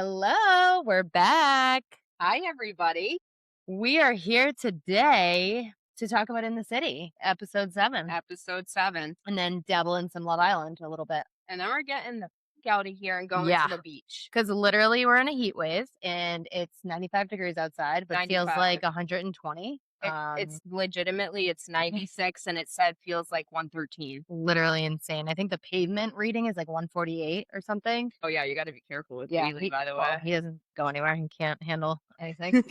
Hello, we're back. Hi, everybody. We are here today to talk about In the City, episode 7, Episode 7. and then dabble in some Love Island a little bit. And then we're getting the fuck out of here and going Yeah. to the beach. Because literally we're in a heat wave and it's 95 degrees outside, but feels 95. like 120. It's legitimately, it's 96 and it said feels like 113. Literally insane. I think the pavement reading is like 148 or something. Oh, yeah, you got to be careful with Yeah, Bailey, by the way. he doesn't go anywhere. He can't handle anything.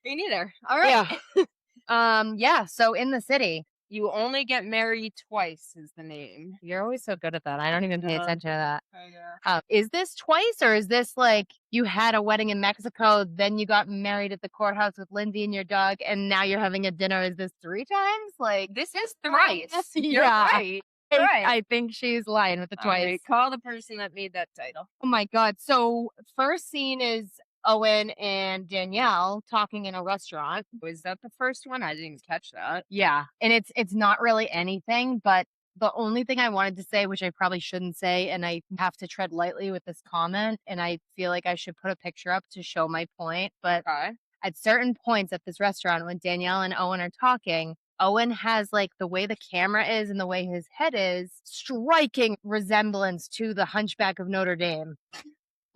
Me neither. All right. Yeah, so In the City. You only get married twice is the name. You're always so good at that. I don't even pay attention to that. Yeah. Is this twice, or is this like you had a wedding in Mexico, then you got married at the courthouse with Lindsay and your dog, and now you're having a dinner? Is this 3 times? Like, This is thrice. You're yeah, right. Right. I think she's lying with the All twice. right, call the person that made that title. Oh my God. So first scene is Eoin and Danielle talking in a restaurant. Was that the first one? I didn't catch that. Yeah. And it's not really anything, but the only thing I wanted to say, which I probably shouldn't say, and I have to tread lightly with this comment, and I feel like I should put a picture up to show my point. But Okay. at certain points at this restaurant, when Danielle and Eoin are talking, Eoin has like the way the camera is and the way his head is, striking resemblance to the Hunchback of Notre Dame.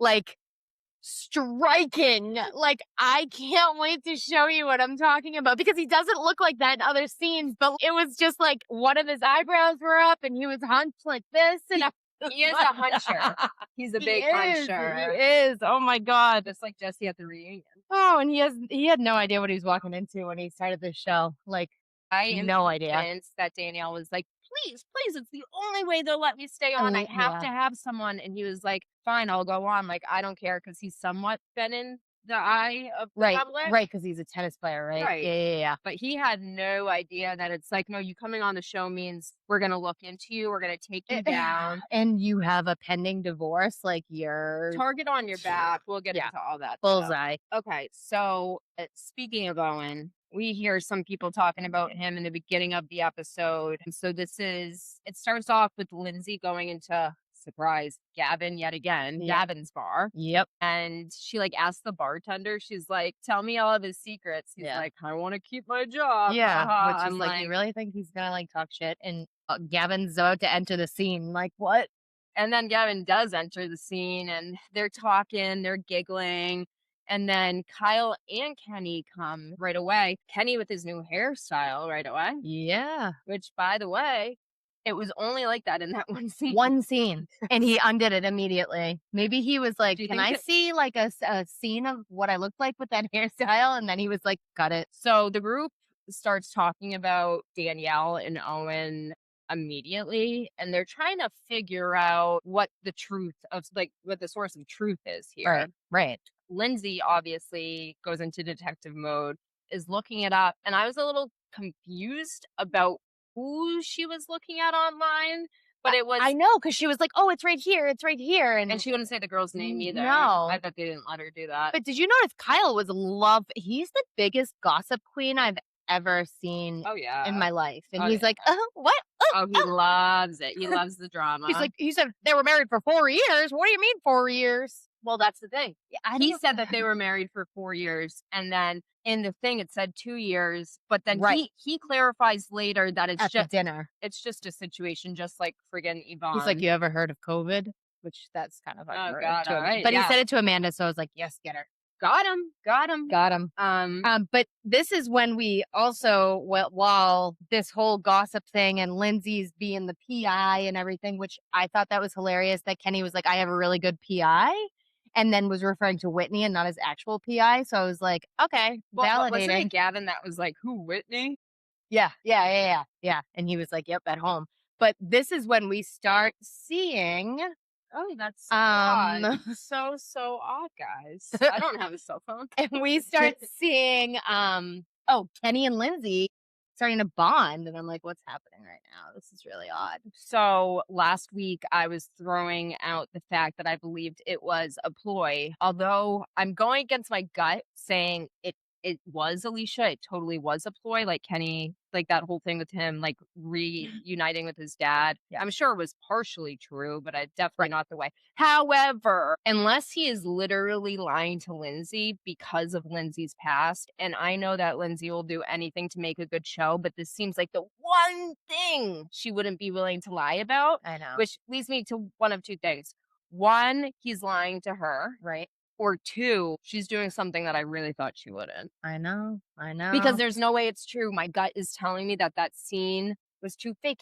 Like, striking. Like, I can't wait to show you what I'm talking about, because he doesn't look like that in other scenes, but it was just like one of his eyebrows were up and he was hunched like this, and He is a huncher. He's a big huncher. He is. Oh my God. Just like Jesse at the reunion. Oh, and he had no idea what he was walking into when he started this show. Like, I am no idea. convinced that Danielle was like, please, it's the only way they'll let me stay on. I have to have someone. And he was like, fine, I'll go on. Like, I don't care, because he's somewhat been in the eye of the public. Right, because he's a tennis player, right? Right. Yeah. But he had no idea that it's like, no, you coming on the show means we're going to look into you. We're going to take you down. And you have a pending divorce. Like, you're Target on your back. We'll get into all that. bullseye. Stuff. Okay. So speaking of Eoin, we hear some people talking about him in the beginning of the episode. So it starts off with Lindsay going into, surprise, Gavin yet again, Gavin's bar. Yep. And she like asks the bartender, she's like, tell me all of his secrets. He's like, I want to keep my job. Yeah. Which is I'm like, you really think he's gonna like talk shit? And Gavin's about to enter the scene. Like, what? And then Gavin does enter the scene and they're talking, they're giggling. And then Kyle and Kenny come right away. Kenny with his new hairstyle right away. Yeah. Which, by the way, it was only like that in that one scene. One scene. And he undid it immediately. Maybe he was like, can I see like a scene of what I looked like with that hairstyle? And then he was like, cut it. So the group starts talking about Danielle and Eoin immediately. And they're trying to figure out what the truth of, like, what the source of truth is here. Right. Lindsay obviously goes into detective mode, is looking it up. And I was a little confused about who she was looking at online, but it was... I know, because she was like, oh, it's right here. And she wouldn't say the girl's name either. No. I bet they didn't let her do that. But did you notice Kyle was he's the biggest gossip queen I've ever seen in my life. And he's like, what? He loves it. He loves the drama. He's like, he said they were married for 4 years. What do you mean 4 years? Well, that's the thing. He said that they were married for 4 years, and then in the thing it said 2 years. But then he clarifies later that it's just dinner. It's just a situation, just like friggin' Yvonne. He's like, you ever heard of COVID? Which that's kind of God, all right. But he said it to Amanda, so I was like, yes, get her. Got him. But this is when we also, while this whole gossip thing and Lindsay's being the PI and everything, which I thought that was hilarious, that Kenny was like, I have a really good PI, and then was referring to Whitney and not his actual PI. So I was like, okay, validating. Wasn't it Gavin that was like, who, Whitney? Yeah. And he was like, yep, at home. But this is when we start seeing... Oh, that's odd. So odd, guys. I don't have a cell phone. And we start seeing, Kenny and Lindsay starting to bond. And I'm like, what's happening right now? This is really odd. So last week I was throwing out the fact that I believed it was a ploy. Although I'm going against my gut saying it it was Alicia. It totally was a ploy. Like Kenny, like that whole thing with him, like reuniting with his dad. Yeah. I'm sure it was partially true, but definitely Right. not the way. However, unless he is literally lying to Lindsay because of Lindsay's past, and I know that Lindsay will do anything to make a good show, but this seems like the one thing she wouldn't be willing to lie about, I know. which leads me to one of two things. One, he's lying to her. Right. Or two, she's doing something that I really thought she wouldn't. I know. Because there's no way it's true. My gut is telling me that that scene was too fake.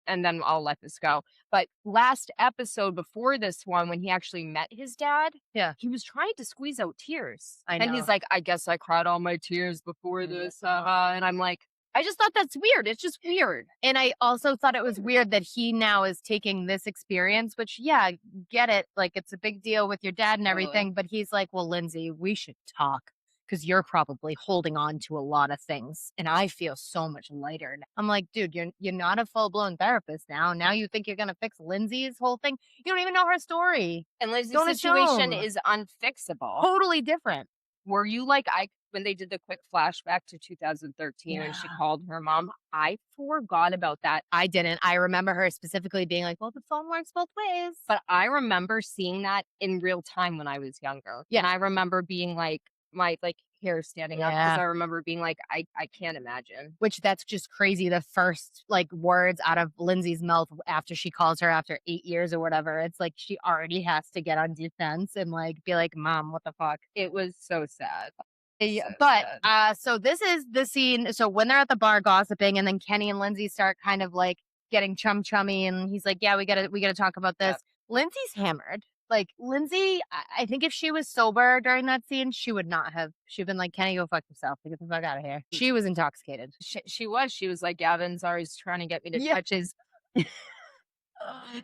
And then I'll let this go. But last episode before this one, when he actually met his dad, Yeah. he was trying to squeeze out tears. I And know. he's like, I guess I cried all my tears before this. And I'm like, I just thought that's weird. It's just weird. And I also thought it was weird that he now is taking this experience, which, yeah, get it. Like, it's a big deal with your dad and everything. But he's like, well, Lindsay, we should talk because you're probably holding on to a lot of things. And I feel so much lighter. I'm like, dude, you're not a full blown therapist now. Now you think you're going to fix Lindsay's whole thing. You don't even know her story. And Lizzie's Don't situation assume. is unfixable. Totally different. Were you like when they did the quick flashback to 2013 when she called her mom? I forgot about that. I didn't. I remember her specifically being like, well, the phone works both ways. But I remember seeing that in real time when I was younger. Yeah. And I remember being like, my like hair standing up because Yeah. I remember being like, I can't imagine. Which that's just crazy. The first like words out of Lindsay's mouth after she calls her after 8 years or whatever, it's like she already has to get on defense and like be like, Mom, what the fuck? It was so sad. Yeah, So but sad. so this is the scene. So when they're at the bar gossiping, and then Kenny and Lindsay start kind of like getting chummy, and he's like, "Yeah, we gotta talk about this." Yep. Lindsay's hammered. Like Lindsay, I think if she was sober during that scene, she would not have. She'd been like, "Kenny, go fuck yourself. Get the fuck out of here." She was intoxicated. She was like, Gavin's always trying to get me to Yeah. touch his.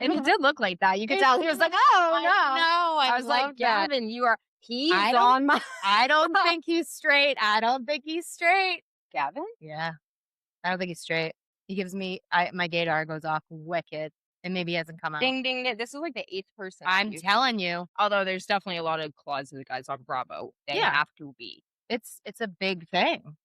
And he did look like that. You could It tell he was like, oh no. No, I was like, Gavin, he's I don't- on my I don't think he's straight. I don't think he's straight. Gavin? Yeah, I don't think he's straight. He gives me my gaydar goes off wicked, and maybe he hasn't come out. Ding ding ding. This is like the 8th person. I'm telling you, Although there's definitely a lot of closeted guys on Bravo. They Yeah. have to be. it's a big thing.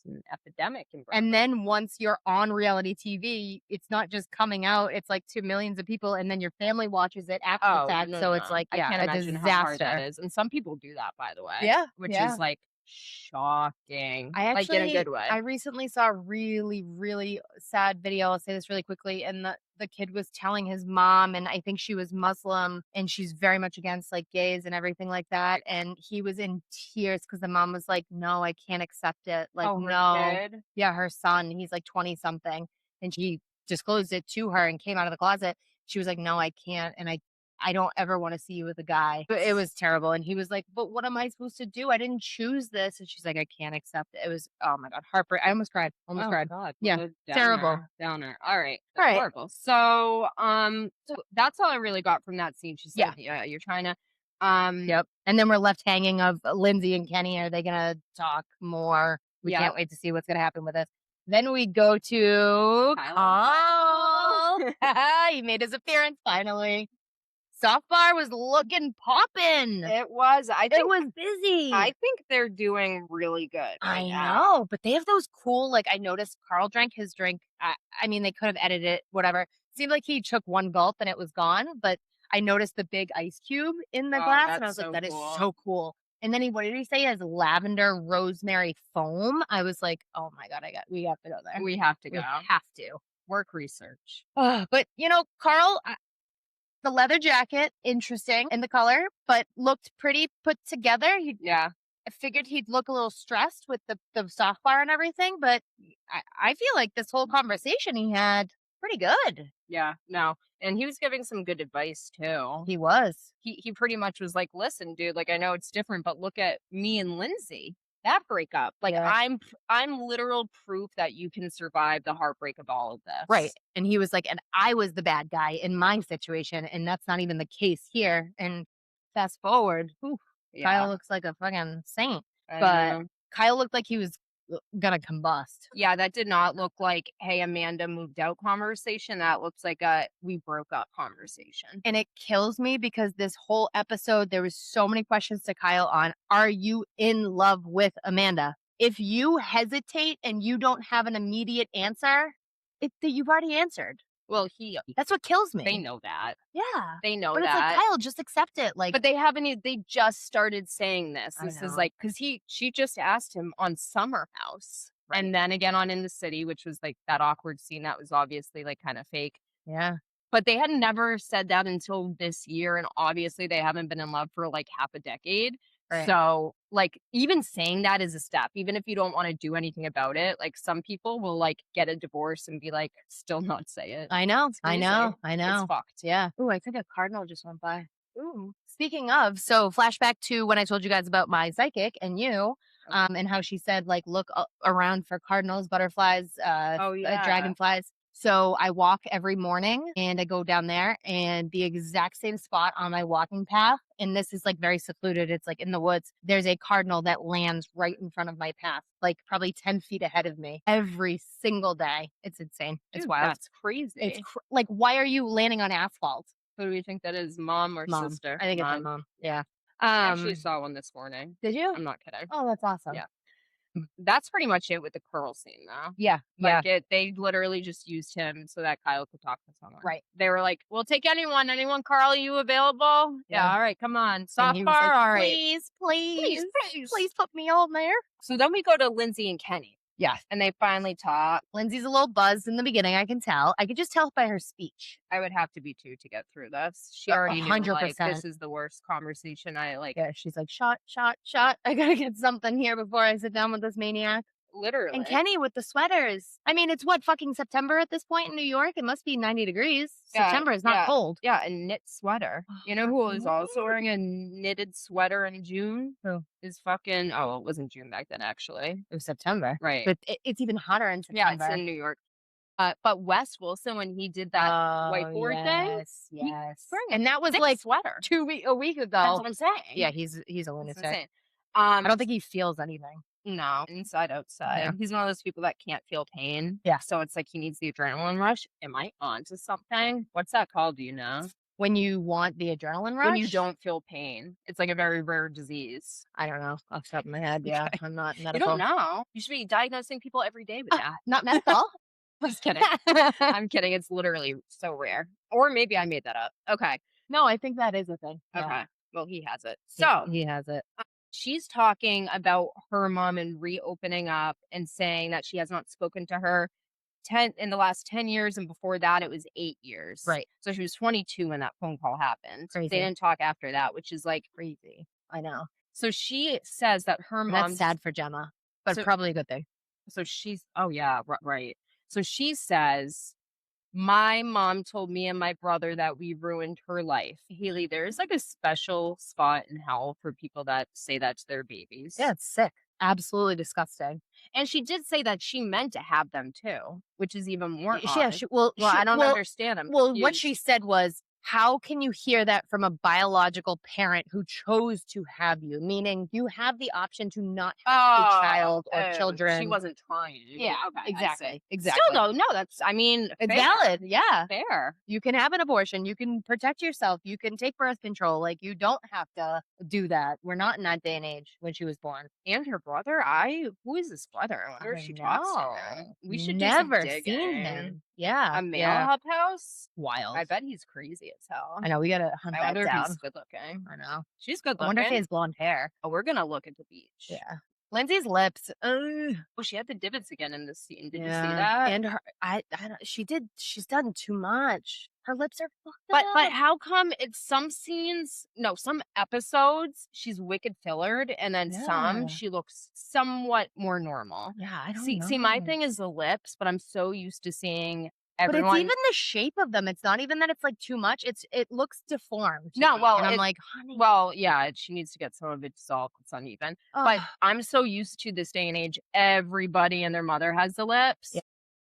It's an epidemic in Bravo. And then once you're on reality TV, it's not just coming out; it's like to millions of people, and then your family watches it after the fact. So it's like, I yeah, can't a imagine disaster. how hard that is. And some people do that, by the way. Yeah, Which yeah. is like shocking. I like in a actually, good way. I recently saw a really, really sad video. I'll say this really quickly. And the kid was telling his mom, and I think she was Muslim, and she's very much against like gays and everything like that. And he was in tears because the mom was like, "No, I can't accept it. Like, oh, her no." kid? Yeah, her son, he's like 20 something. And she disclosed it to her and came out of the closet. She was like, "No, I can't. And I don't ever want to see you with a guy." But it was terrible. And he was like, "But what am I supposed to do? I didn't choose this." And she's like, "I can't accept it." It was, oh my God, heartbreak. I almost cried. Oh, cried. God. Yeah, What a terrible. Downer. All right. All right. Horrible. So, so that's all I really got from that scene. She said, yeah, you're trying to, Yep. And then we're left hanging of Lindsay and Kenny. Are they going to talk more? We Yeah. can't wait to see what's going to happen with this. Then we go to Kyle. He made his appearance finally. Soft bar was looking poppin'. It was. It was busy. I think they're doing really good. I right now. know, but they have those cool, like I noticed Carl drank his drink. I mean, they could have edited it, whatever. Seemed like he took one gulp and it was gone, but I noticed the big ice cube in the glass and I was that's like, so that is cool. so cool. And then what did he say? He has lavender rosemary foam. I was like, oh my God, we have to go there. We have to We go. have to. Work research. But Carl, the leather jacket, interesting in the color, but looked pretty put together. Yeah. I figured he'd look a little stressed with the soft bar and everything, but I feel like this whole conversation he had pretty good. Yeah. No. And he was giving some good advice too. He was. He pretty much was like, listen, dude, like I know it's different, but look at me and Lindsay. That breakup. Like Yeah. I'm literal proof that you can survive the heartbreak of all of this. Right. And he was like, and I was the bad guy in my situation, and that's not even the case here. And fast forward, Yeah. Kyle looks like a fucking saint. I But know. Kyle looked like he was gonna combust. Yeah, that did not look like, hey, Amanda moved out conversation. That looks like a we broke up conversation. And it kills me because this whole episode, there was so many questions to Kyle on, are you in love with Amanda? If you hesitate and you don't have an immediate answer, you've already answered. Well, That's what kills me. they know that. Yeah. They know But it's that. like, Kyle, just accept it. Like, But they haven't. They just started saying this. I This is know. like because she just asked him on Summer House, and then again on In the City, which was like that awkward scene that was obviously like kind of fake. yeah. But they had never said that until this year, and obviously they haven't been in love for like half a decade. Right. So like even saying that is a step, even if you don't want to do anything about it. Like some people will like get a divorce and be like, still not say it. I know. It's I crazy. know. I know. It's fucked. Yeah. Ooh, I think a cardinal just went by. Ooh. Speaking of, so flashback to when I told you guys about my psychic and you, and how she said, like, look around for cardinals, butterflies, dragonflies. So I walk every morning and I go down there and the exact same spot on my walking path. And this is like very secluded. It's like in the woods. There's a cardinal that lands right in front of my path, like probably 10 feet ahead of me every single day. It's insane. It's Dude, wild. That's crazy. It's like, why are you landing on asphalt? Who do we think that is? Mom or Mom. sister? I think it's my mom. Yeah. I actually saw one this morning. Did you? I'm not kidding. Oh, that's awesome. Yeah. That's pretty much it with the curl scene, though. Yeah. Like they literally just used him so that Kyle could talk to someone. Right. They were like, "We'll take anyone. Anyone, Carl? You available? Yeah. All right. Come on. Soft he was bar. like, All right. Please put me on there. So then we go to Lindsay and Kenny. Yeah. And they finally talk. Lindsay's a little buzzed in the beginning. I can tell. I could just tell by her speech. I would have to be too to get through this. She already knew, like, 100%. this is the worst conversation. I like. Yeah, she's like, shot. I gotta get something here before I sit down with this maniac. Literally. And Kenny with the sweaters. I mean, it's what, fucking September at this point in New York? It must be 90 degrees. September is not cold. Yeah, a knit sweater. You know who was also wearing a knitted sweater in June? Who? Is fucking, oh, it wasn't June back then, actually. It was September. Right. But it's even hotter in September. Yeah, it's in New York. But Wes Wilson, when he did that whiteboard thing. Yes. And that was like sweater. a week ago. That's what I'm saying. Yeah, he's a lunatic. I don't think he feels anything. No, inside, outside. Yeah. He's one of those people that can't feel pain. Yeah. So it's like he needs the adrenaline rush. Am I onto something? What's that called? Do you know? When you want the adrenaline rush? When you don't feel pain. It's like a very rare disease. I don't know. Off the top of my head. Yeah. Okay. I'm not medical. You don't know. You should be diagnosing people every day with that. Not medical. Just kidding. I'm kidding. It's literally so rare. Or maybe I made that up. Okay. No, I think that is a thing. Okay. Yeah. Well, he has it. So he has it. She's talking about her mom and reopening up and saying that she has not spoken to her in the last 10 years, and before that it was 8 years. Right. So she was 22 when that phone call happened. Crazy. They didn't talk after that, which is like crazy. I know. So she says that her mom. That's sad for Gemma, but probably a good thing. So she's, oh yeah, right. So she says, my mom told me and my brother that we ruined her life. Haley, there's like a special spot in hell for people that say that to their babies. Yeah, it's sick. Absolutely disgusting. And she did say that she meant to have them too, which is even more odd. Yeah, I don't understand them. Well, what she said was, how can you hear that from a biological parent who chose to have you? Meaning you have the option to not have a child or children. She wasn't trying. Yeah, okay, exactly. Still though, no, it's it's fair. valid. Yeah. Fair. You can have an abortion. You can protect yourself. You can take birth control. Like, you don't have to do that. We're not in that day and age when she was born. And her brother, who is this brother? I wonder if she talks to him. We should never do some seen him. Yeah. A male hub house? Wild. I bet he's crazy as hell. I know. We gotta hunt that wonder down. if he's good looking. I know. She's good looking. I wonder if he has blonde hair. Oh, we're gonna look at the beach. Yeah. Lindsay's lips. Oh, she had the divots again in this scene. Did you see that? And her, I don't. She's done too much. Her lips are fucked But up. how come it's some scenes? No, some episodes she's wicked fillered, and then some she looks somewhat more normal. Yeah, I don't know. See, my thing is the lips, but I'm so used to seeing. But it's even the shape of them. It's not even that it's like too much. It looks deformed. No, well, and I'm like, honey. Well, yeah, she needs to get some of it dissolved. It's uneven. But I'm so used to this day and age. Everybody and their mother has the lips.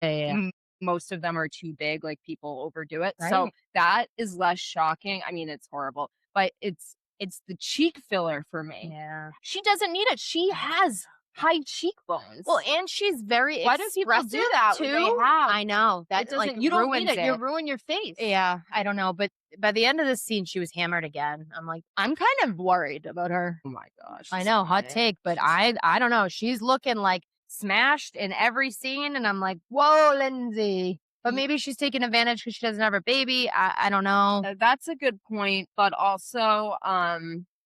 Yeah. Most of them are too big. Like, people overdo it. Right. So that is less shocking. I mean, it's horrible, but it's the cheek filler for me. Yeah. She doesn't need it. She has high cheekbones. Well, and she's very why do people expressive do that? too. They have. I know that It doesn't. like You don't ruins need it. it. You ruin your face. Yeah, I don't know, but by the end of the scene, she was hammered again. I'm like, I'm kind of worried about her. Oh my gosh. I know, hot take, but I don't know. She's looking like smashed in every scene, and I'm like, whoa, Lindsay. But maybe she's taking advantage because she doesn't have her baby. I don't know. That's a good point, but also,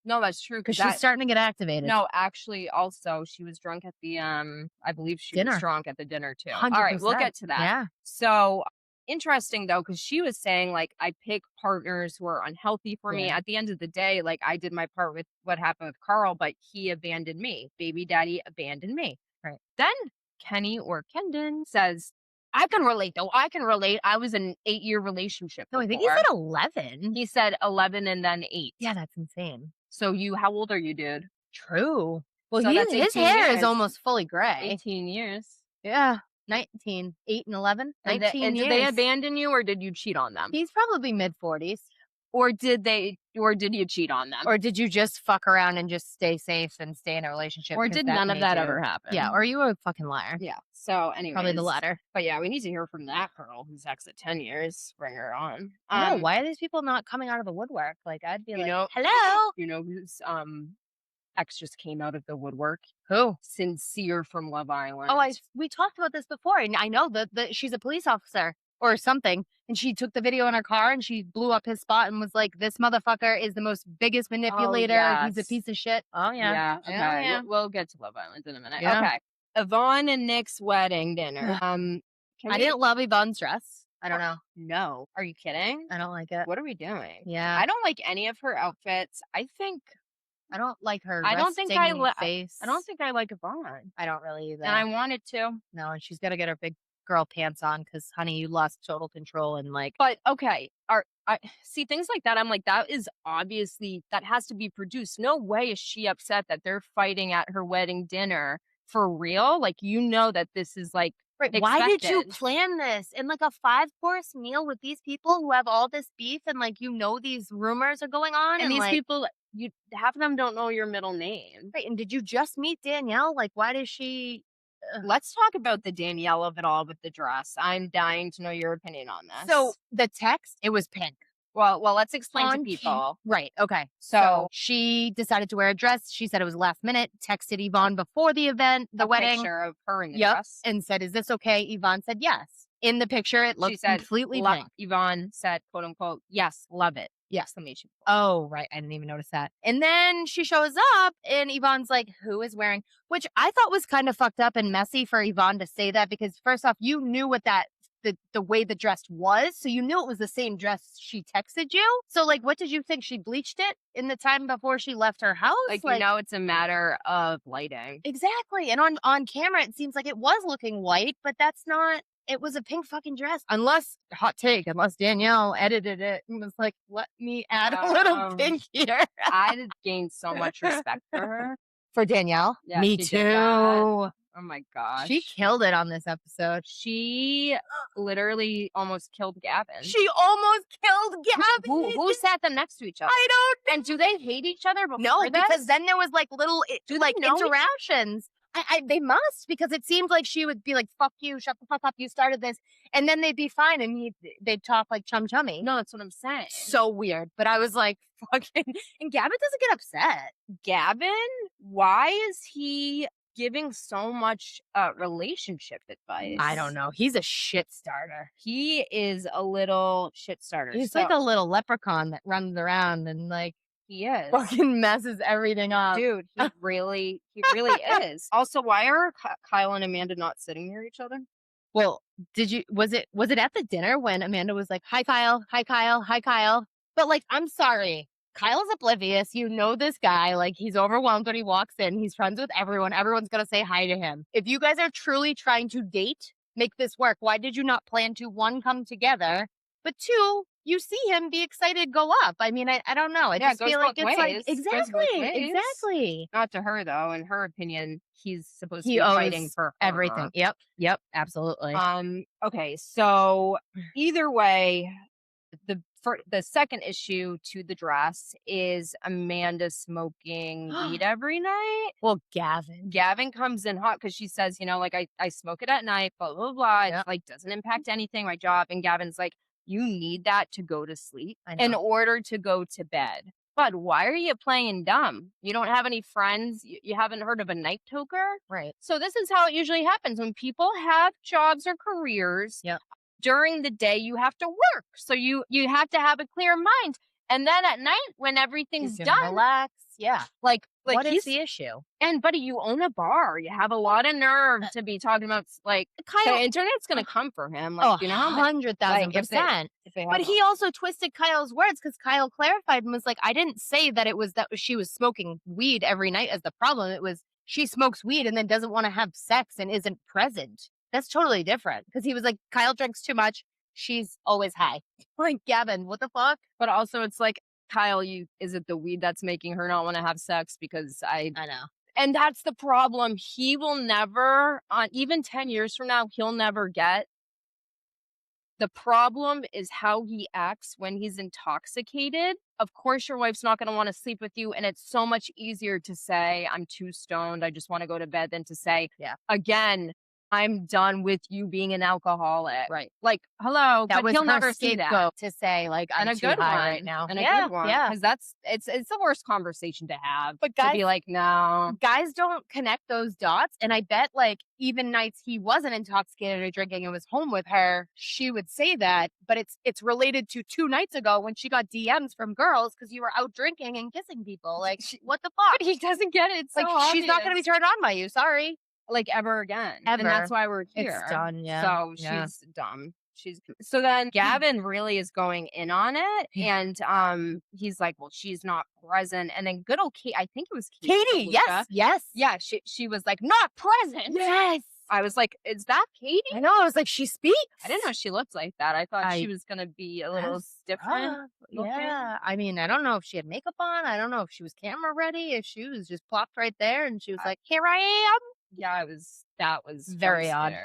no, that's true Because she's starting to get activated. No, actually, also she was drunk at the I believe she was drunk at the dinner too. 100%. All right, we'll get to that. Yeah. So interesting though, because she was saying like I pick partners who are unhealthy for me. Yeah. At the end of the day, like I did my part with what happened with Carl, but he abandoned me. Baby daddy abandoned me. Right. Then Kenny or Kendon says, I can relate though. I can relate. I was in an 8-year relationship. No, I think he before. said 11. He said 11 and then 8. Yeah, that's insane. So how old are you, dude? True. Well, So that's his 18 hair years. is almost fully gray. 18 years. Yeah. 19. 8 and 11. 19 and years. did they abandon you or did you cheat on them? He's probably mid-40s. Or did you cheat on them? Or did you just fuck around and just stay safe and stay in a relationship? Or did none of that ever happen? Yeah, or you were a fucking liar. Yeah. So anyway. Probably the latter. But yeah, we need to hear from that girl who's ex at 10 years. Bring her on. I know, why are these people not coming out of the woodwork? Like, I'd be like, know, hello? You know who's ex just came out of the woodwork? Who? Sincere from Love Island. Oh, we talked about this before, and I know that she's a police officer or something, and she took the video in her car and she blew up his spot and was like, this motherfucker is the most biggest manipulator. Yes. He's a piece of shit. Oh, yeah. Yeah. Okay. Yeah. We'll get to Love Island in a minute. Yeah. Okay. Yvonne and Nick's wedding dinner. I didn't love Yvonne's dress. I don't know. No. Are you kidding? I don't like it. What are we doing? Yeah. I don't like any of her outfits. I don't like her I don't think face. I don't think I like Yvonne. I don't really either. And I wanted to. No, and she's got to get her big girl pants on because, honey, you lost total control and like. But okay, I see things like that. I'm like, that is obviously that has to be produced. No way is she upset that they're fighting at her wedding dinner for real. Like that this is like. Right. Why did you plan this in like a 5-course meal with these people who have all this beef and like these rumors are going on and these like, people half of them don't know your middle name. Right. And did you just meet Danielle? Like, why does she? Let's talk about the Danielle of it all with the dress. I'm dying to know your opinion on this. So the text, it was pink. Well, let's explain to people. Right. Okay. So she decided to wear a dress. She said it was last minute. Texted Yvonne before the event, the wedding. Picture of her in the dress. And said, "Is this okay?" Yvonne said, "Yes." In the picture, it looked completely pink. Yvonne said, "quote unquote," "Yes, love it." Yeah. Exclamation point. Oh, right. I didn't even notice that. And then she shows up and Yvonne's like, who is wearing, which I thought was kind of fucked up and messy for Yvonne to say that because first off, you knew what the way the dress was. So you knew it was the same dress she texted you. So like, what did you think? She bleached it in the time before she left her house? Like it's a matter of lighting. Exactly. And on camera, it seems like it was looking white, but that's not. It was a pink fucking dress. Unless Danielle edited it and was like, let me add a little pink here. I gained so much respect for her. For Danielle? Yeah, me too. Oh my gosh. She killed it on this episode. She literally almost killed Gavin. She almost killed Gavin. Who sat them next to each other? I don't. And do they hate each other before No, this? because then there was like little interactions. They must, because it seemed like she would be like, fuck you, shut the fuck up, you started this. And then they'd be fine and they'd talk like chum-chummy. No, that's what I'm saying. So weird. But I was like, fucking. And Gavin doesn't get upset. Gavin? Why is he giving so much relationship advice? I don't know. He's a shit starter. He is a little shit starter. He's like a little leprechaun that runs around and like. He is. Fucking messes everything up. Dude, he really is. Also, why are Kyle and Amanda not sitting near each other? Well, was it at the dinner when Amanda was like, hi, Kyle, hi, Kyle, hi, Kyle. But like, I'm sorry. Kyle's oblivious. You know this guy. Like, he's overwhelmed when he walks in. He's friends with everyone. Everyone's going to say hi to him. If you guys are truly trying to date, make this work. Why did you not plan to, 1, come together, but 2, you see him be excited go up? I mean, I don't know. I just feel like it's like exactly. Not to her though. In her opinion, he's supposed to be owes fighting for her. everything. Yep, absolutely. Okay, so either way, The second issue to the dress is Amanda smoking weed every night. Well, Gavin Comes in hot because she says, like, I smoke it at night, blah, blah, blah. Yep. It's like, doesn't impact anything, my job. And Gavin's like, you need that to go to sleep I know. in order to go to bed. But why are you playing dumb? You don't have any friends. You haven't heard of a night toker? Right. So this is how it usually happens when people have jobs or careers. Yep. During the day, you have to work. So you have to have a clear mind. And then at night, when everything's You can done, relax. Yeah. like What is the issue? And buddy, you own a bar. You have a lot of nerve to be talking about, like, Kyle, the internet's gonna come for him. Like, 100,000%. But he also twisted Kyle's words because Kyle clarified and was like, I didn't say that it was that she was smoking weed every night as the problem. It was she smokes weed and then doesn't want to have sex and isn't present. That's totally different. Because he was like, Kyle drinks too much. She's always high. Like, Gavin, what the fuck? But also, it's like, Kyle, is it the weed that's making her not want to have sex? Because I know. And that's the problem. He will never, even 10 years from now, he'll never get. The problem is how he acts when he's intoxicated. Of course, your wife's not going to want to sleep with you. And it's so much easier to say, I'm too stoned, I just want to go to bed, than to say, again, I'm done with you being an alcoholic. Right. Like, hello. That but was he'll her never see that. scapegoat to say, like, I'm too high right now. And a good one. Yeah. Because it's the worst conversation to have. But to be like, no. Guys don't connect those dots. And I bet, like, even nights he wasn't intoxicated or drinking and was home with her, she would say that. But it's related to 2 nights ago when she got DMs from girls because you were out drinking and kissing people. Like, what the fuck? But he doesn't get it. It's like, so she's not going to be turned on by you. Sorry. Like, ever again. Ever. And that's why we're here. It's done, yeah. So she's dumb. So then Gavin really is going in on it. And he's like, well, she's not present. And then good old Kate, I think it was Katie. Yes. Yeah, she was like, not present. Yes. I was like, is that Katie? I know. I was like, she speaks. I didn't know she looked like that. I thought she was going to be a little different. Yeah. I mean, I don't know if she had makeup on. I don't know if she was camera ready, if she was just plopped right there and she was like, here I am. Yeah, that was very odd.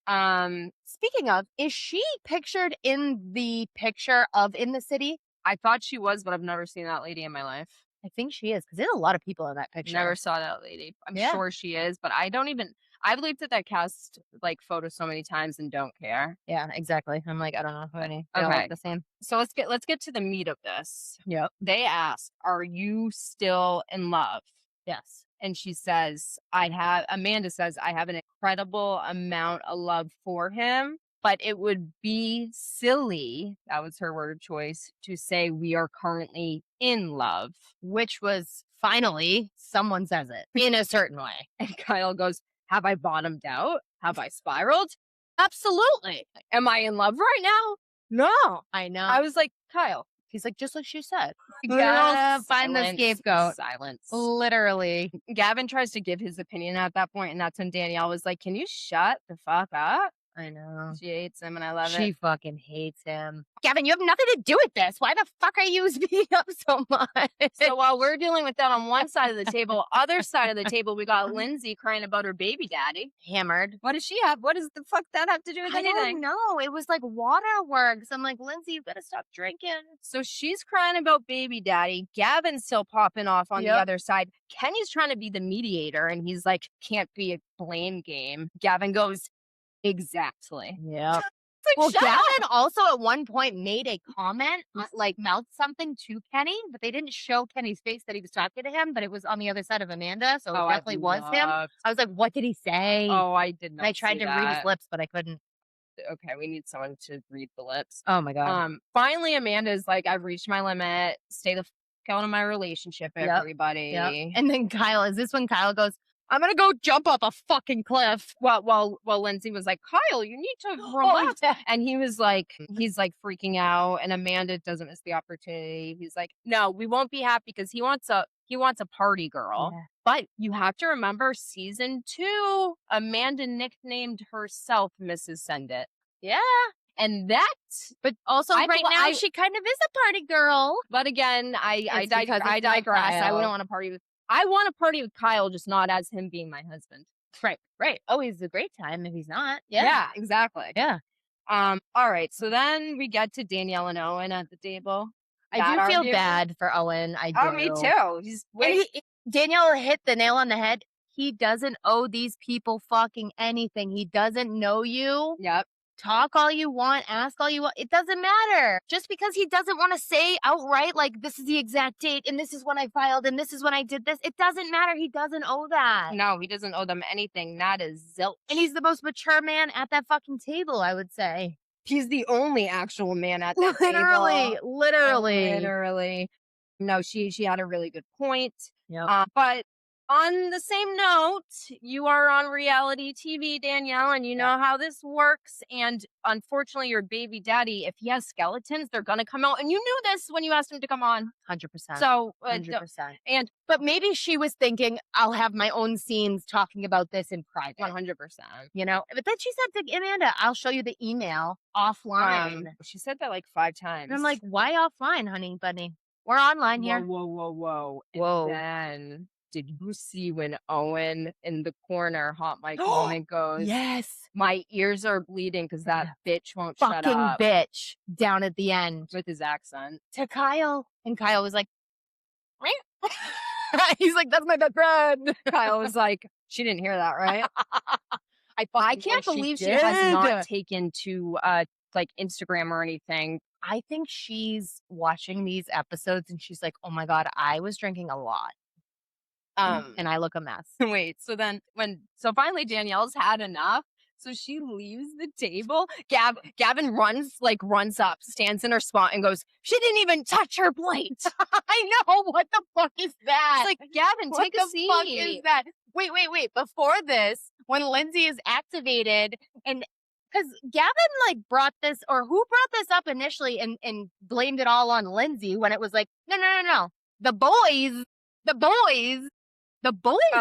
Yeah. Speaking of, is she pictured in the picture of In the City? I thought she was, but I've never seen that lady in my life. I think she is because there's a lot of people in that picture. Never saw that lady. I'm sure she is, but I've looked at that cast like photo so many times and don't care. Yeah, exactly. I'm like, I don't know who any. They all Okay, look the same. So let's get to the meat of this. Yep. They ask, "Are you still in love?" Yes. And she says, Amanda says, I have an incredible amount of love for him, but it would be silly, that was her word of choice, to say we are currently in love. Which was finally someone says it in a certain way. And Kyle goes, have I bottomed out? Have I spiraled? Absolutely. Am I in love right now? No. I know. I was like, Kyle. He's like, just like she said. You gotta find the scapegoat. Silence. Literally. Gavin tries to give his opinion at that point, and that's when Danielle was like, can you shut the fuck up? I know. She hates him, and I love it. She fucking hates him. Gavin, you have nothing to do with this. Why the fuck are you speaking up so much? So while we're dealing with that on one side of the table, other side of the table, we got Lindsay crying about her baby daddy. Hammered. What does she have? What does the fuck that have to do with anything? I don't know. It was like waterworks. I'm like, Lindsay, you gotta stop drinking. So she's crying about baby daddy. Gavin's still popping off on the other side. Kenny's trying to be the mediator, and he's like, can't be a blame game. Gavin goes, exactly. Yeah. Like, well, Gavin also at one point made a comment, like mouthed something to Kenny, but they didn't show Kenny's face that he was talking to him, but it was on the other side of Amanda, so it definitely was him. I was like, what did he say? Oh, I did not. And I tried to read his lips, but I couldn't. Okay, we need someone to read the lips. Oh my God. Finally, Amanda's like, I've reached my limit. Stay the fuck out of my relationship, everybody. Yep. And then Kyle, is this when Kyle goes, I'm gonna go jump off a fucking cliff. While Lindsay was like, Kyle, you need to relax. And he's like freaking out, and Amanda doesn't miss the opportunity. He's like, no, we won't be happy because he wants a party girl. Yeah. But you have to remember, season 2, Amanda nicknamed herself Mrs. Send It. Yeah. And that, but also right now she kind of is a party girl. But again, I digress. I wouldn't want to party with. I want to party with Kyle, just not as him being my husband. Right. Oh, he's a great time if he's not. Yeah, exactly. Yeah. All right. So then we get to Danielle and Eoin at the table. I That do feel argument. bad for Owen. I Oh, me do. too. He's And Danielle hit the nail on the head. He doesn't owe these people fucking anything. He doesn't know you. Yep. Talk all you want, ask all you want. It doesn't matter. Just because he doesn't want to say outright, like, this is the exact date, and this is when I filed, and this is when I did this. It doesn't matter. He doesn't owe that. No, he doesn't owe them anything. That is zilch. And he's the most mature man at that fucking table, I would say. He's the only actual man at that Literally. table. Literally. Literally. No, she had a really good point. Yep. But on the same note, you are on reality TV, Danielle, and you know how this works. And unfortunately, your baby daddy, if he has skeletons, they're going to come out. And you knew this when you asked him to come on. 100%. So, 100%. But maybe she was thinking, I'll have my own scenes talking about this in private. 100%. You know? But then she said to Amanda, I'll show you the email offline. She said that like 5 times. And I'm like, why offline, honey bunny? We're online here. Whoa. Whoa. And then, did you see when Owen in the corner, hot mic moment goes, yes, my ears are bleeding because that bitch won't shut fucking up. bitch down at the end With his accent. to Kyle. And Kyle was like, he's like, that's my best friend. Kyle was like, she didn't hear that, right? I can't believe she has not taken to like Instagram or anything. I think she's watching these episodes and she's like, oh my God, I was drinking a lot. And I look a mess. Wait, so then finally Danielle's had enough. So she leaves the table. Gavin runs up, stands in her spot and goes, she didn't even touch her plate. I know. What the fuck is that? It's like, Gavin, take a seat. What the fuck is that? Wait. Before this, when Lindsay is activated and because Gavin brought this, or who brought this up initially and blamed it all on Lindsay when it was like, no. The boys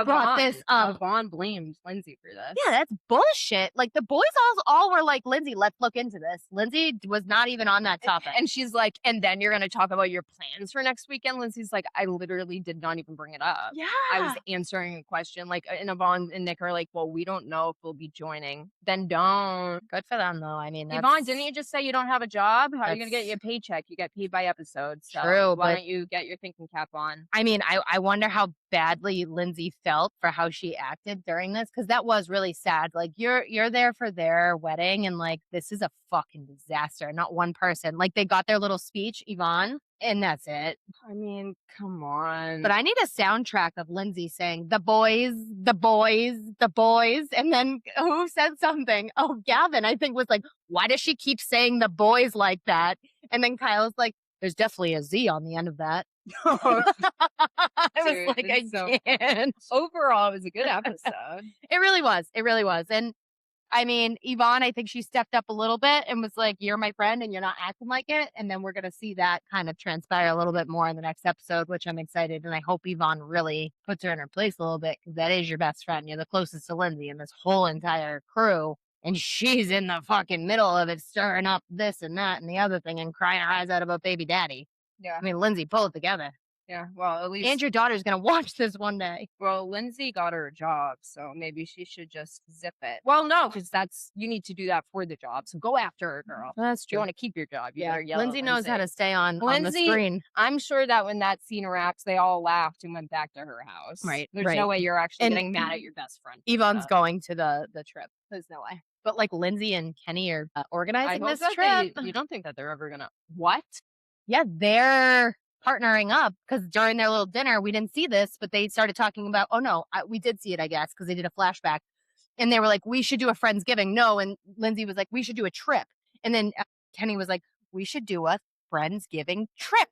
brought this up. Yvonne blamed Lindsay for this. Yeah, that's bullshit. Like, the boys all were like, Lindsay, let's look into this. Lindsay was not even on that topic. And she's like, and then you're going to talk about your plans for next weekend? Lindsay's like, I literally did not even bring it up. Yeah. I was answering a question. And Yvonne and Nick are like, well, we don't know if we'll be joining. Then don't. Good for them, though. I mean, Yvonne, didn't you just say you don't have a job? How are you going to get your paycheck? You get paid by episode. So true. Why don't you get your thinking cap on? I mean, I wonder how badly Lindsay felt for how she acted during this, because that was really sad. Like, you're there for their wedding and this is a fucking disaster. Not one person. They got their little speech, Yvonne, and that's it. I mean, come on. But I need a soundtrack of Lindsay saying the boys, and then who said something? Oh, Gavin, I think, was like, why does she keep saying the boys like that? And then Kyle's like, there's definitely a Z on the end of that. I was like, I can't. Overall, it was a good episode. It really was. And I mean, Yvonne, I think she stepped up a little bit and was like, you're my friend and you're not acting like it. And then we're going to see that kind of transpire a little bit more in the next episode, which I'm excited. And I hope Yvonne really puts her in her place a little bit, because that is your best friend. You're the closest to Lindsay and this whole entire crew. And she's in the fucking middle of it, stirring up this and that and the other thing and crying her eyes out about baby daddy. Yeah. I mean, Lindsay, pull it together. Yeah, well, at least... And your daughter's going to watch this one day. Well, Lindsay got her a job, so maybe she should just zip it. Well, no, because you need to do that for the job, so go after her, girl. That's true. You want to keep your job. You better yell at Lindsay knows how to stay on the screen. I'm sure that when that scene wraps, they all laughed and went back to her house. Right. There's no way you're actually getting mad at your best friend. Yvonne's going to the trip. There's no way. But Lindsay and Kenny are organizing this trip. You don't think that they're ever going to... What? Yeah, they're partnering up, because during their little dinner, we didn't see this, but they started talking about, we did see it, I guess, because they did a flashback. And they were like, we should do a Friendsgiving. No. And Lindsay was like, we should do a trip. And then Kenny was like, we should do a Friendsgiving trip.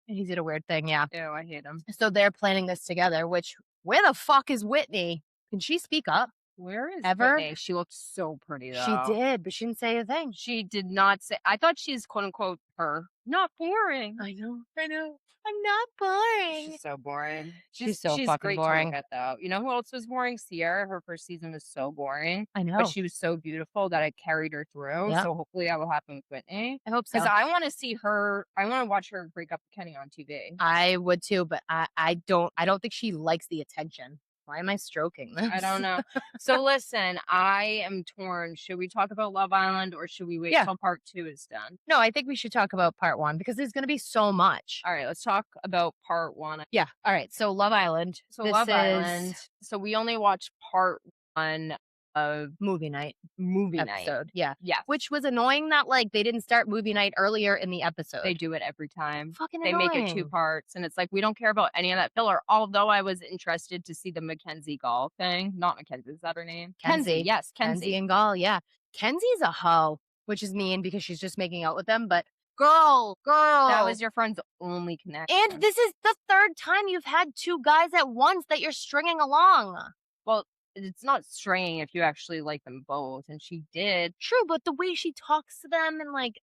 And he did a weird thing. Yeah. Ew, I hate him. So they're planning this together, which, where the fuck is Whitney? Can she speak up? Where is Ever? Whitney? She looked so pretty, though. She did, but she didn't say a thing. She did not say... I thought she's, quote-unquote, her. Not boring. I know. I'm not boring. She's so boring. She's so fucking great boring. To look at, though. You know who else was boring? Sierra. Her first season was so boring. I know. But she was so beautiful that it carried her through. Yep. So hopefully that will happen with Whitney. I hope so. Because I want to see her... I want to watch her break up with Kenny on TV. I would too, but I don't think she likes the attention. Why am I stroking this? I don't know. So listen, I am torn. Should we talk about Love Island or should we wait Yeah. till part 2 is done? No, I think we should talk about part 1 because there's going to be so much. All right, let's talk about part 1. Yeah. All right. So Love Island. So This Love is Island. So we only watched part 1 of movie night movie night. episode. Yeah. Yes. Which was annoying that like they didn't start movie night earlier in the episode. They do it every time. Fucking They annoying. make it 2 parts, and it's like we don't care about any of that filler. Although I was interested to see the Mackenzie Gall thing. Not Mackenzie, is that her name? Kenzie. Yes, Kenzie Kenzie. and Gall. Yeah. Kenzie's a hoe, which is mean because she's just making out with them. But girl. That was your friend's only connection. And this is the 3rd time you've had 2 guys at once that you're stringing along. Well, it's not stringing if you actually like them both, and she did. True, but the way she talks to them and like,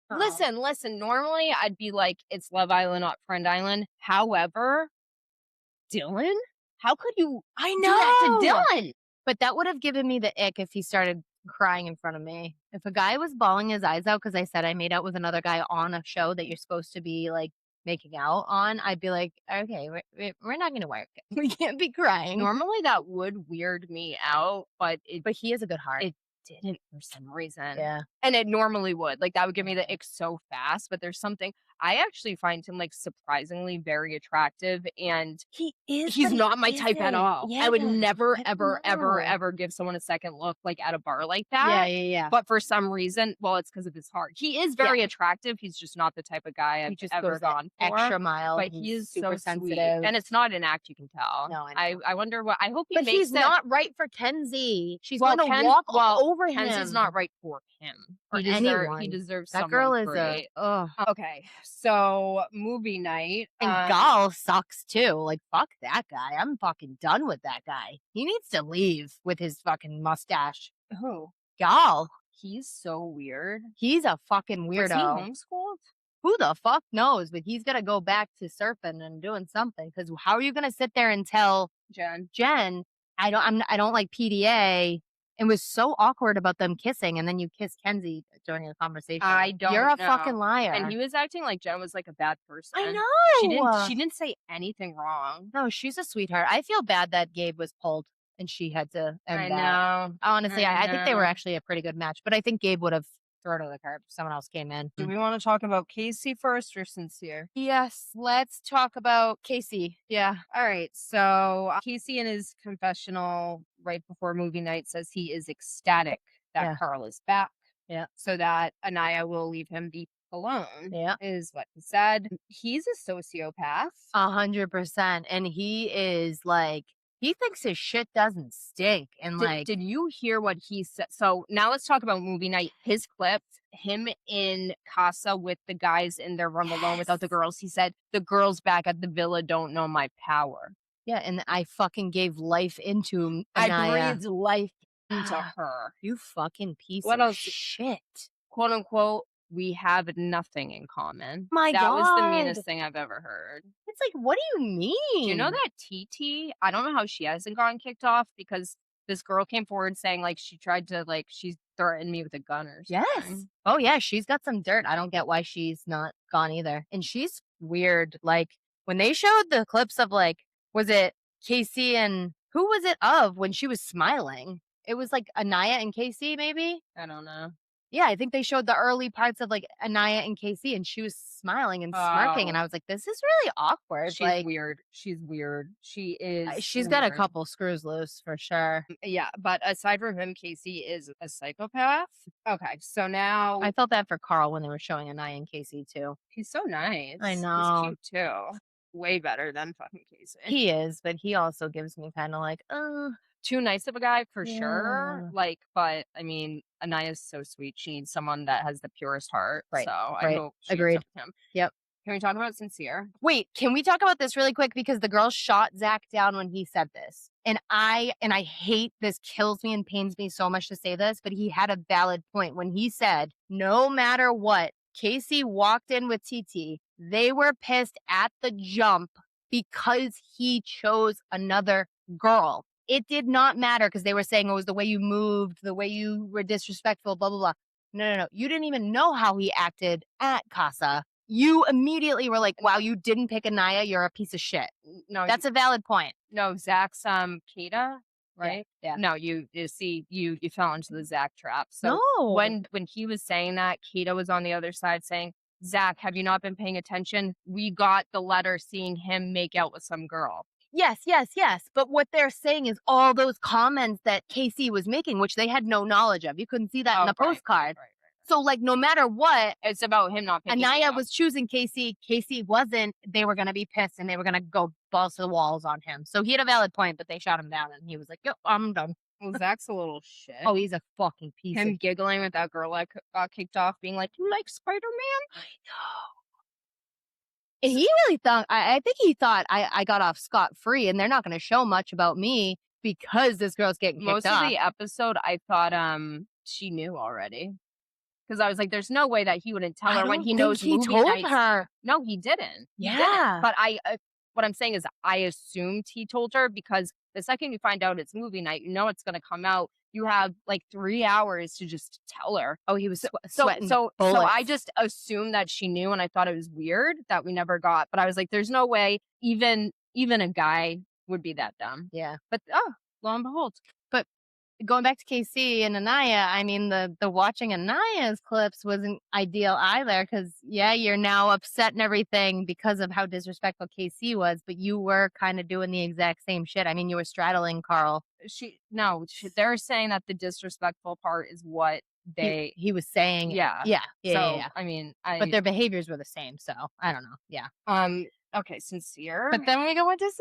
Listen. Normally, I'd be like, it's Love Island, not Friend Island. However, Dylan, how could you I do that to Dylan? But that would have given me the ick if he started crying in front of me. If a guy was bawling his eyes out because I said I made out with another guy on a show that you're supposed to be like making out on, I'd be like, okay, we're not going to work. We can't be crying. Normally, that would weird me out, but he has a good heart. It didn't for some reason. Yeah. And it normally would. Like, that would give me the ick so fast, but there's something. I actually find him, like, surprisingly very attractive, and He is. he's but he not my type at isn't. all. Yeah. I would never, I ever, don't ever, know. ever give someone a second look, like, at a bar like Yeah. that. But for some reason, well, it's because of his heart. He is very attractive. He's just not the type of guy He I've just ever goes that gone for. extra mile. But he is super so sensitive. sweet. And it's not an act, you can tell. No, I know. I wonder what, I hope he But makes he's it. not right for Kenzie. She's Well, going to Ken- walk well, over him. Kenzie's not right for him. Or He anyone. deserves That someone girl is great. ugh. Okay, so movie night. And Gall sucks too. Like, fuck that guy. I'm fucking done with that guy. He needs to leave with his fucking mustache. Who? Gall. He's so weird. He's a fucking Was weirdo. he homeschooled? Who the fuck knows? But he's gonna go back to surfing and doing something. Because how are you gonna sit there and tell Jen, I don't like PDA? It was so awkward about them kissing, and then you kiss Kenzie during a conversation. I don't You're a know. fucking liar. And he was acting like Jen was like a bad person. I know. She didn't say anything wrong. No, she's a sweetheart. I feel bad that Gabe was pulled and she had to end I that. know. Honestly, I I think they were know. actually a pretty good match, but I think Gabe would have thrown her to the curb if someone else came in. Do we want to talk about Casey first or Sincere? Yes, let's talk about Casey. Yeah. All right. So Casey in his confessional right before movie night says he is ecstatic that Yeah. Carl is back. Yeah. So that Anaya will leave him be alone. Yeah. Is what he said. He's a sociopath. 100%. And he is like, he thinks his shit doesn't stink. And Did you hear what he said? So now let's talk about movie night. His clips, him in Casa with the guys in their room alone without the girls. He said, the girls back at the villa don't know my power. yeah, and I fucking gave life into I Anaya. breathed life into her. You fucking piece What of else? shit. Quote unquote, we have nothing in common. My that was the God. meanest thing I've ever heard. It's like, what do you mean? Do you know that TT? I don't know how she hasn't gotten kicked off because this girl came forward saying like she tried to she threatened me with a gun or something. Yes. Oh, yeah. She's got some dirt. I don't get why she's not gone either. And she's weird. Like, when they showed the clips of, like, was it Casey and who was it of when she was smiling? It was like Anaya and Casey, maybe? I don't know. Yeah, I think they showed the early parts of like Anaya and Casey, and she was smiling and smirking. And I was like, this is really awkward. She's like, weird. She's weird. She is. she's got a weird. couple screws loose for sure. Yeah, but aside from him, Casey is a psychopath. Okay, so now I felt that for Carl when they were showing Anaya and Casey too. he's so nice. I know. He's cute too. Way better than fucking Casey. He is, but he also gives me kind of like, Too nice of a guy for sure. Yeah. Like, but I mean, Anaya's so sweet. She needs someone that has the purest heart. Right, So I right. hope she Agreed. ends up with him. Yep. Can we talk about Sincere? Wait, can we talk about this really quick? Because the girl shot Zach down when he said this. And I hate this, kills me and pains me so much to say this, but he had a valid point when he said, no matter what, Casey walked in with TT. They were pissed at the jump because he chose another girl. It did not matter because they were saying it was the way you moved, the way you were disrespectful, blah, blah, blah. No. You didn't even know how he acted at Casa. you immediately were like, wow, you didn't pick Anaya, you're a piece of shit. No, That's a valid point. no, Zach's Kata, right? Yeah. No, you see, you fell into the Zach trap. So No. when he was saying that, Kata was on the other side saying, Zach, have you not been paying attention? We got the letter seeing him make out with some girl. Yes. But what they're saying is all those comments that Casey was making, which they had no knowledge of. You couldn't see that in the postcard. Right. So, like, no matter what, it's about him not picking Anaya was choosing Casey. Casey wasn't. They were going to be pissed and they were going to go balls to the walls on him. So he had a valid point, but they shot him down and he was like, yep, I'm done. Well, Zach's a little shit. Oh, he's a fucking piece Him giggling with that girl that got kicked off, being like, you like Spider-Man? I know. And he really thought, I think he thought I got off scot-free and they're not going to show much about me because this girl's getting kicked off. Most of the episode, I thought she knew already. Because I was like, there's no way that he wouldn't tell her when he knows he movie told nights. her. No, he didn't. Yeah. He didn't. But what I'm saying is I assumed he told her because the second you find out it's movie night, you know it's going to come out. You have like 3 hours to just tell her. Oh, he was sweating so bullets. I just assumed that she knew, and I thought it was weird that we never got. But I was like, there's no way even a guy would be that dumb. Yeah. But lo and behold. But going back to KC and Anaya, I mean, the watching Anaya's clips wasn't ideal either because, yeah, you're now upset and everything because of how disrespectful KC was, but you were kind of doing the exact same shit. I mean, you were straddling Carl. They're saying that the disrespectful part is what he was saying. Yeah. I mean, but their behaviors were the same, so I don't know. Yeah. Okay, sincere. But then we go into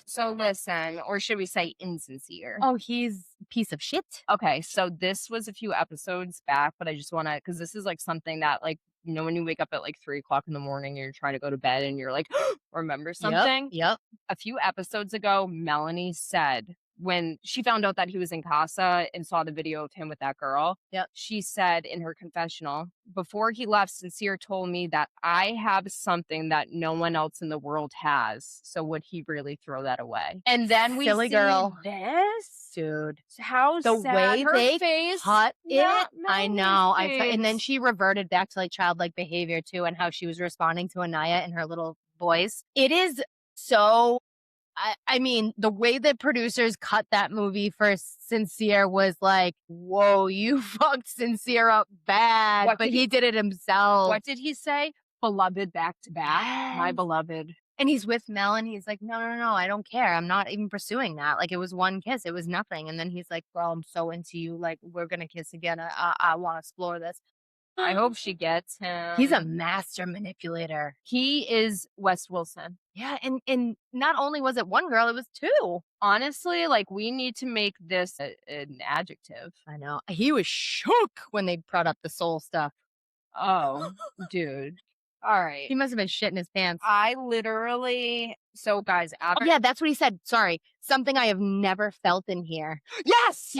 so listen, or should we say insincere? Oh, he's a piece of shit. Okay, so this was a few episodes back, but I just want to, because this is like something that, like, you know, when you wake up at like 3 o'clock in the morning, you're trying to go to bed and you're like, remember something? Yep. A few episodes ago, Melanie said, when she found out that he was in Casa and saw the video of him with that girl, she said in her confessional, before he left, Sincere told me that I have something that no one else in the world has. So would he really throw that away? And then we Silly see girl. this. Dude. How the sad way her they face cut it. I know. Face. And then she reverted back to like childlike behavior too and how she was responding to Anaya in her little voice. It is so... I mean, the way that producers cut that movie for Sincere was like, whoa, you fucked Sincere up bad. But he did it himself. What did he say? Beloved back to back. Yes. My beloved. And he's with Mel and he's like, no, I don't care. I'm not even pursuing that. Like, it was one kiss. It was nothing. And then he's like, girl, I'm so into you. Like, we're going to kiss again. I want to explore this. I hope she gets him. He's a master manipulator. He is Wes Wilson. Yeah, and not only was it one girl, it was two. Honestly, like, we need to make this an adjective. I know. He was shook when they brought up the soul stuff. Oh, dude. All right. He must have been shitting his pants. I literally... So, guys, after... Oh, yeah, that's what he said. Sorry. Something I have never felt in here. Yes!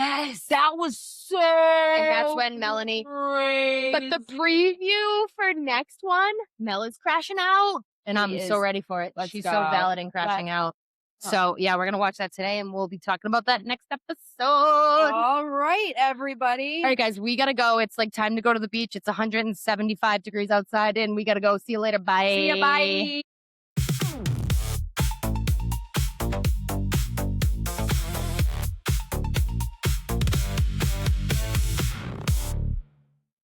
That was so... And that's when Melanie... Crazy. But the preview for next one, Mel is crashing out. And I'm so ready for it. She's so valid in crashing out. So, yeah, we're going to watch that today, and we'll be talking about that next episode. All right, everybody. All right, guys, we got to go. It's like time to go to the beach. It's 175 degrees outside, and we got to go. See you later. Bye. See you. Bye.